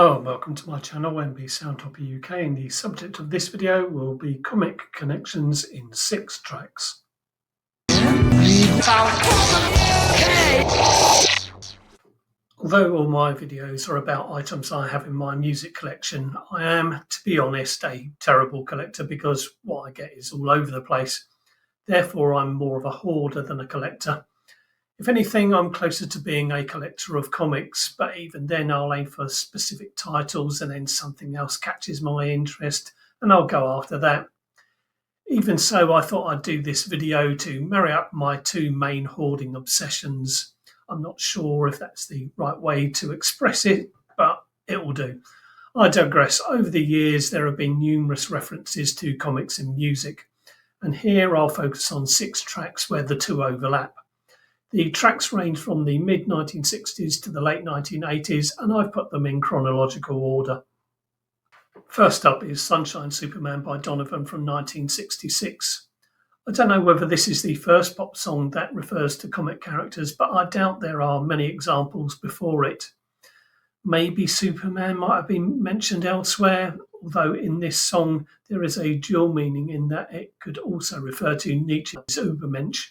Hello and welcome to my channel NBSoundHopperUK, and the subject of this video will be comic connections in 6 tracks. Although all my videos are about items I have in my music collection, I am, to be honest, a terrible collector because what I get is all over the place. Therefore, I'm more of a hoarder than a collector. If anything, I'm closer to being a collector of comics, but even then I'll aim for specific titles and then something else catches my interest and I'll go after that. Even so, I thought I'd do this video to marry up my 2 main hoarding obsessions. I'm not sure if that's the right way to express it, but it will do. I digress. Over the years, there have been numerous references to comics in music, and here I'll focus on 6 tracks where the 2 overlap. The tracks range from the mid-1960s to the late 1980s, and I've put them in chronological order. First up is Sunshine Superman by Donovan from 1966. I don't know whether this is the first pop song that refers to comic characters, but I doubt there are many examples before it. Maybe Superman might have been mentioned elsewhere, although in this song there is a dual meaning in that it could also refer to Nietzsche's Übermensch.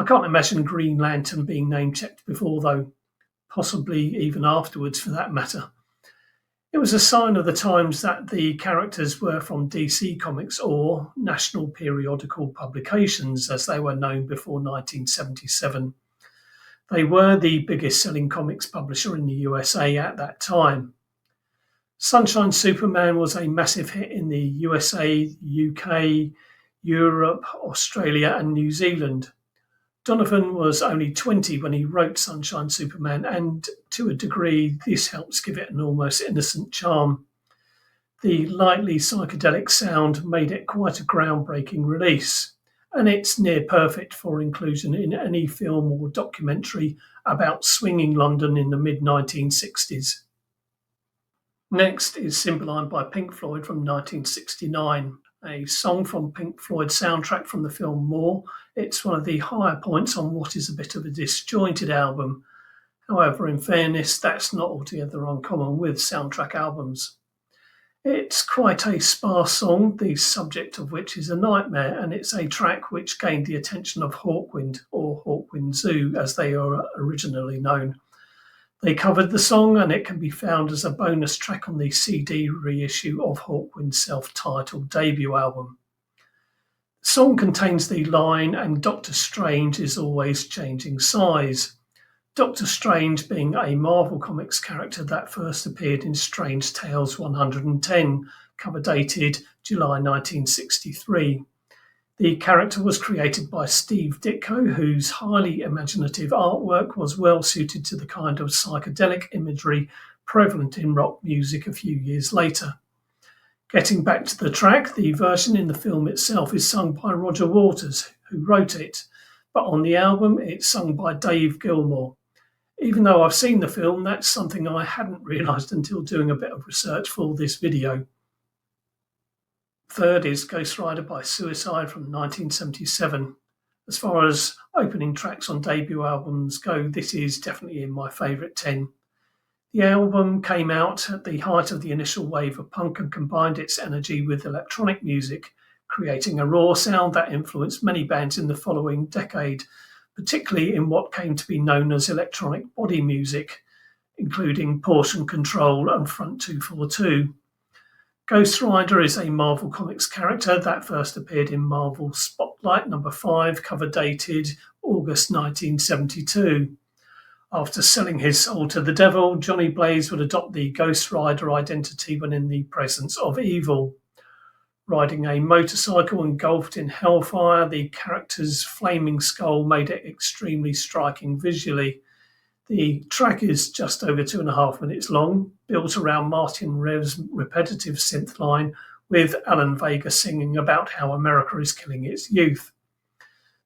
I can't imagine Green Lantern being name-checked before, though, possibly even afterwards for that matter. It was a sign of the times that the characters were from DC Comics, or National Periodical Publications, as they were known before 1977. They were the biggest selling comics publisher in the USA at that time. Sunshine Superman was a massive hit in the USA, UK, Europe, Australia and New Zealand. Donovan was only 20 when he wrote Sunshine Superman, and to a degree this helps give it an almost innocent charm. The lightly psychedelic sound made it quite a groundbreaking release, and it's near perfect for inclusion in any film or documentary about swinging London in the mid-1960s. Next is Cymbaline by Pink Floyd from 1969. A song from Pink Floyd's soundtrack from the film More. It's one of the higher points on what is a bit of a disjointed album. However, in fairness, that's not altogether uncommon with soundtrack albums. It's quite a sparse song, the subject of which is a nightmare, and it's a track which gained the attention of Hawkwind, or Hawkwind Zoo as they are originally known. They covered the song, and it can be found as a bonus track on the CD reissue of Hawkwind's self-titled debut album. The song contains the line, "And Doctor Strange is always changing size." Doctor Strange being a Marvel Comics character that first appeared in Strange Tales 110, cover dated July 1963. The character was created by Steve Ditko, whose highly imaginative artwork was well suited to the kind of psychedelic imagery prevalent in rock music a few years later. Getting back to the track, the version in the film itself is sung by Roger Waters, who wrote it, but on the album it's sung by Dave Gilmour. Even though I've seen the film, that's something I hadn't realised until doing a bit of research for this video. Third is Ghost Rider by Suicide from 1977. As far as opening tracks on debut albums go, this is definitely in my favourite 10. The album came out at the height of the initial wave of punk and combined its energy with electronic music, creating a raw sound that influenced many bands in the following decade, particularly in what came to be known as electronic body music, including Portion Control and Front 242. Ghost Rider is a Marvel Comics character that first appeared in Marvel Spotlight number 5, cover dated August 1972. After selling his soul to the devil, Johnny Blaze would adopt the Ghost Rider identity when in the presence of evil. Riding a motorcycle engulfed in hellfire, the character's flaming skull made it extremely striking visually. The track is just over 2.5 minutes long, built around Martin Rev's repetitive synth line, with Alan Vega singing about how America is killing its youth.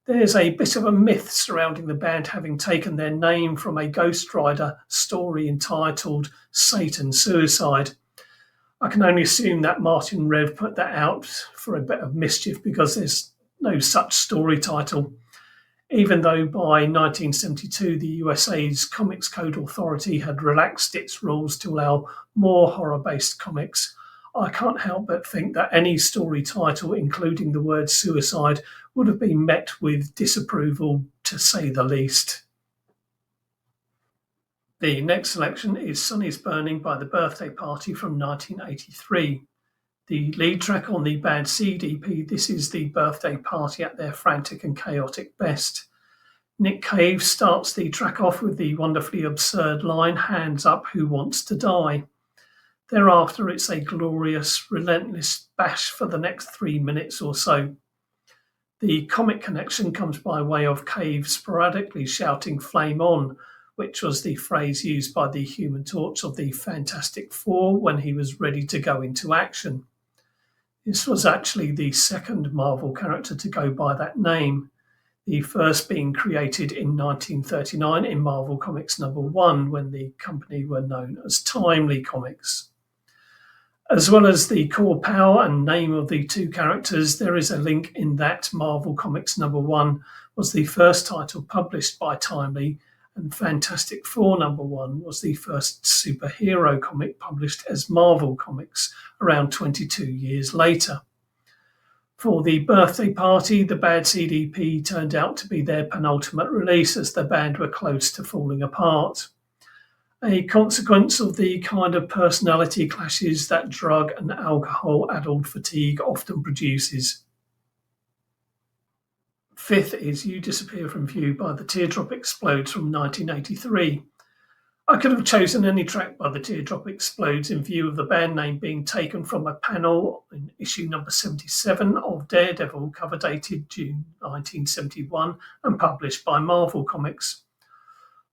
There's a bit of a myth surrounding the band having taken their name from a Ghost Rider story entitled Satan Suicide. I can only assume that Martin Rev put that out for a bit of mischief because there's no such story title. Even though by 1972 the USA's Comics Code Authority had relaxed its rules to allow more horror-based comics, I can't help but think that any story title including the word suicide would have been met with disapproval, to say the least. The next selection is Sonny's Burning by The Birthday Party from 1983. The lead track on the Bad Seed EP, this is the birthday party at their frantic and chaotic best. Nick Cave starts the track off with the wonderfully absurd line, "Hands up, who wants to die?" Thereafter, it's a glorious, relentless bash for the next 3 minutes or so. The comic connection comes by way of Cave sporadically shouting "Flame on," which was the phrase used by the Human Torch of the Fantastic Four when he was ready to go into action. This was actually the second Marvel character to go by that name, the first being created in 1939 in Marvel Comics #1 when the company were known as Timely Comics. As well as the core power and name of the two characters, there is a link in that Marvel Comics #1 was the first title published by Timely, and Fantastic Four #1 was the first superhero comic published as Marvel Comics around 22 years later. For the birthday party, the Bad Seed EP turned out to be their penultimate release as the band were close to falling apart. A consequence of the kind of personality clashes that drug and alcohol-addled fatigue often produces. Fifth is You Disappear From View by The Teardrop Explodes from 1983. I could have chosen any track by The Teardrop Explodes in view of the band name being taken from a panel in issue number 77 of Daredevil, cover dated June 1971 and published by Marvel Comics.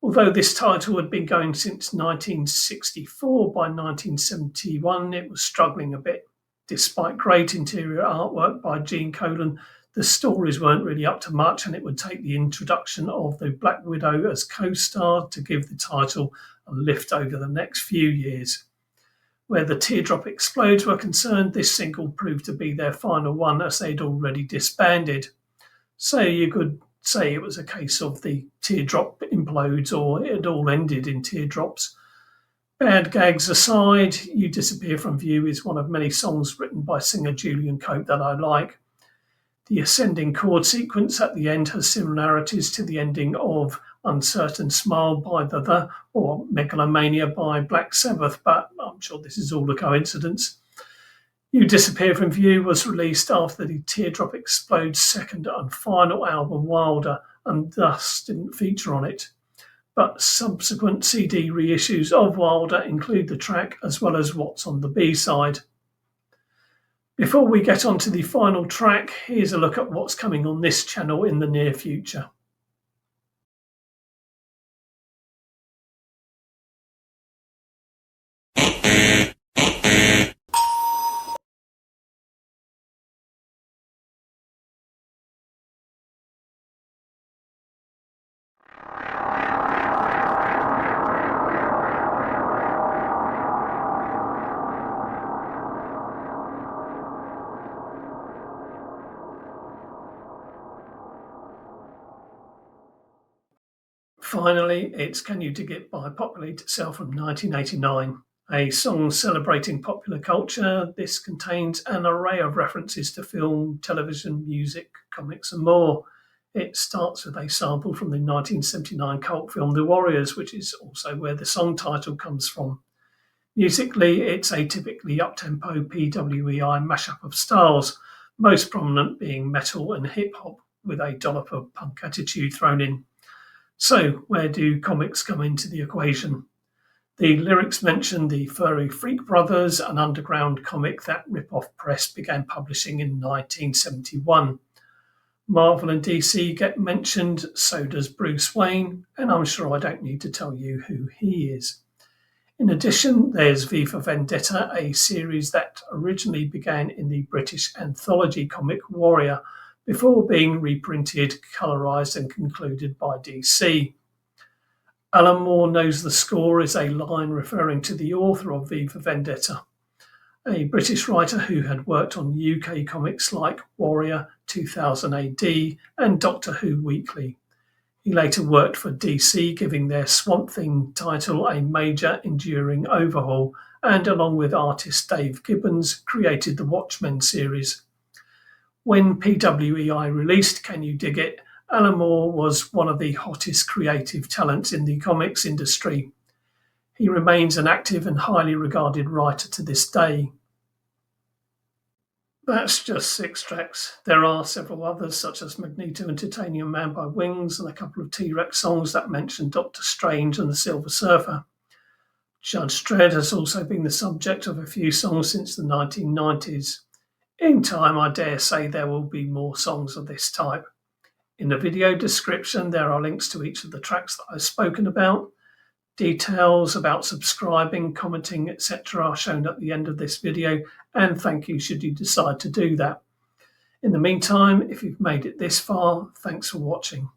Although this title had been going since 1964, by 1971 it was struggling a bit. Despite great interior artwork by Gene Colan, the stories weren't really up to much, and it would take the introduction of the Black Widow as co-star to give the title a lift over the next few years. Where The Teardrop Explodes were concerned, this single proved to be their final one as they'd already disbanded. So you could say it was a case of the teardrop implodes or it had all ended in teardrops. Bad gags aside, You Disappear From View is one of many songs written by singer Julian Cope that I like. The ascending chord sequence at the end has similarities to the ending of Uncertain Smile by The or Megalomania by Black Sabbath, but I'm sure this is all a coincidence. You Disappear From View was released after the Teardrop Explodes' second and final album, Wilder, and thus didn't feature on it. But subsequent CD reissues of Wilder include the track as well as what's on the B-side. Before we get on to the final track, here's a look at what's coming on this channel in the near future. Finally, it's Can You Dig It by Populate Itself from 1989. A song celebrating popular culture, this contains an array of references to film, television, music, comics and more. It starts with a sample from the 1979 cult film The Warriors, which is also where the song title comes from. Musically, it's a typically up-tempo PWEI mashup of styles, most prominent being metal and hip-hop, with a dollop of punk attitude thrown in. So, where do comics come into the equation? The lyrics mention the Furry Freak Brothers, an underground comic that Rip-Off Press began publishing in 1971. Marvel and DC get mentioned, so does Bruce Wayne, and I'm sure I don't need to tell you who he is. In addition, there's V for Vendetta, a series that originally began in the British anthology comic Warrior, before being reprinted, colorized and concluded by DC. Alan Moore Knows the Score is a line referring to the author of V for Vendetta, a British writer who had worked on UK comics like Warrior, 2000 AD and Doctor Who Weekly. He later worked for DC, giving their Swamp Thing title a major, enduring overhaul, and along with artist Dave Gibbons, created the Watchmen series. When PWEI released Can You Dig It?, Alan Moore was one of the hottest creative talents in the comics industry. He remains an active and highly regarded writer to this day. That's just 6 tracks. There are several others, such as Magneto and Titanium Man by Wings, and a couple of T-Rex songs that mention Doctor Strange and the Silver Surfer. Judge Dredd has also been the subject of a few songs since the 1990s. In time, I dare say there will be more songs of this type. In the video description, there are links to each of the tracks that I've spoken about. Details about subscribing, commenting, etc. are shown at the end of this video, and thank you should you decide to do that. In the meantime, if you've made it this far, thanks for watching.